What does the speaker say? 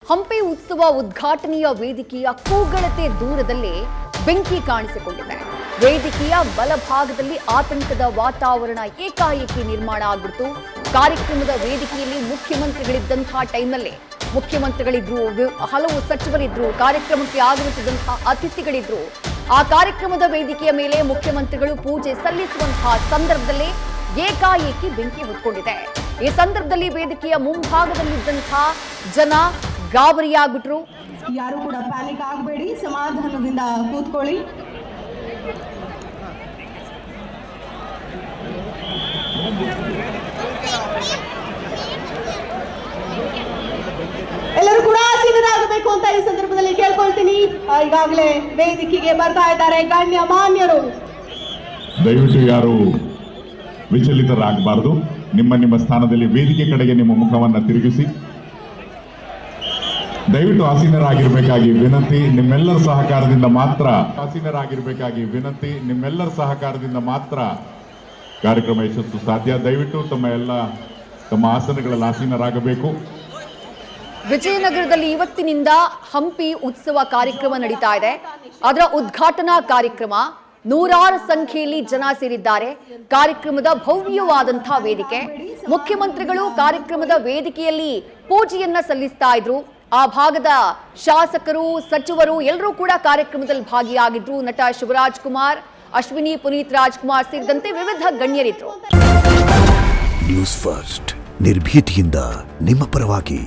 ಹಂಪಿ ಉತ್ಸವ ಉದ್ಘಾಟನೆಯ ವೇದಿಕೆಯ ಕೂಗಳತೆ ದೂರದಲ್ಲೇ ಬೆಂಕಿ ಕಾಣಿಸಿಕೊಂಡಿದೆ. ವೇದಿಕೆಯ ಬಲಭಾಗದಲ್ಲಿ ಆತಂಕದ ವಾತಾವರಣ ಏಕಾಏಕಿ ನಿರ್ಮಾಣ ಆಗಿಬಿಟ್ಟು ಕಾರ್ಯಕ್ರಮದ ವೇದಿಕೆಯಲ್ಲಿ ಮುಖ್ಯಮಂತ್ರಿಗಳಿದ್ದಂತಹ ಟೈಮ್ನಲ್ಲೇ ಮುಖ್ಯಮಂತ್ರಿಗಳಿದ್ರು, ಹಲವು ಸಚಿವರಿದ್ರು, ಕಾರ್ಯಕ್ರಮಕ್ಕೆ ಆಗಮಿಸಿದಂತಹ ಅತಿಥಿಗಳಿದ್ರು. ಆ ಕಾರ್ಯಕ್ರಮದ ವೇದಿಕೆಯ ಮೇಲೆ ಮುಖ್ಯಮಂತ್ರಿಗಳು ಪೂಜೆ ಸಲ್ಲಿಸುವಂತಹ ಸಂದರ್ಭದಲ್ಲೇ ಏಕಾಏಕಿ ಬೆಂಕಿ ಹೊತ್ಕೊಂಡಿದೆ. ಈ ಸಂದರ್ಭದಲ್ಲಿ ವೇದಿಕೆಯ ಮುಂಭಾಗದಲ್ಲಿದ್ದಂತಹ ಜನ ಗಾಬರಿಯಾಗ್ಬಿಟ್ರು. ಯಾರು ಕೂಡ ಪ್ಯಾನಿಕ್ ಆಗಬೇಡಿ, ಸಮಾಧಾನದಿಂದ ಕೂತ್ಕೊಳ್ಳಿ. ಎಲ್ಲರೂ ಕೂಡ ಆಸೀನರಾಗಬೇಕು ಅಂತ ಈ ಸಂದರ್ಭದಲ್ಲಿ ಕೇಳ್ಕೊಳ್ತೀನಿ. ಈಗಾಗಲೇ ವೇದಿಕೆಗೆ ಬರ್ತಾ ಇದ್ದಾರೆ ಗಣ್ಯ ಮಾನ್ಯರು. ದಯವಿಟ್ಟು ಯಾರು ವಿಚಲಿತರಾಗಬಾರದು. ನಿಮ್ಮ ಸ್ಥಾನದಲ್ಲಿ ವೇದಿಕೆ ಕಡೆಗೆ ನಿಮ್ಮ ಮುಖವನ್ನು ತಿರುಗಿಸಿ ದಯವಿಟ್ಟು ಆಸೀನರಾಗಿರ್ಬೇಕಾಗಿ ವಿನಂತಿ. ನಿಮ್ಮೆಲ್ಲರ ಸಹಕಾರದಿಂದ ಮಾತ್ರ ಕಾರ್ಯಕ್ರಮ ಯಶಸ್ಸು ಸಾಧ್ಯ. ದಯವಿಟ್ಟು ತಮ್ಮ ಆಸನಗಳಲ್ಲಿ ಆಸೀನರಾಗಬೇಕು. ವಿಜಯನಗರದಲ್ಲಿ ಇವತ್ತಿನಿಂದ ಹಂಪಿ ಉತ್ಸವ ಕಾರ್ಯಕ್ರಮ ನಡೀತಾ ಇದೆ. ಅದರ ಉದ್ಘಾಟನಾ ಕಾರ್ಯಕ್ರಮ, ನೂರಾರು ಸಂಖ್ಯೆಯಲ್ಲಿ ಜನ ಸೇರಿದ್ದಾರೆ. ಕಾರ್ಯಕ್ರಮದ ಭವ್ಯವಾದಂತಹ ವೇದಿಕೆ, ಮುಖ್ಯಮಂತ್ರಿಗಳು ಕಾರ್ಯಕ್ರಮದ ವೇದಿಕೆಯಲ್ಲಿ ಪೂಜೆಯನ್ನ ಸಲ್ಲಿಸ್ತಾ ಇದ್ರು. ಆ ಭಾಗದ ಶಾಸಕರು, ಸಚಿವರು ಎಲ್ಲರೂ ಕೂಡ ಕಾರ್ಯಕ್ರಮದಲ್ಲಿ ಭಾಗಿಯಾಗಿದ್ರು. ನಟ ಶಿವರಾಜ್ ಕುಮಾರ್, ಅಶ್ವಿನಿ ಪುನೀತ್ ರಾಜ್ಕುಮಾರ್ ಸೇರಿದಂತೆ ವಿವಿಧ ಗಣ್ಯರಿದ್ರು. ನ್ಯೂಸ್ ಫಸ್ಟ್, ನಿರ್ಭೀತಿಯಿಂದ ನಿಮ್ಮ ಪರವಾಗಿ.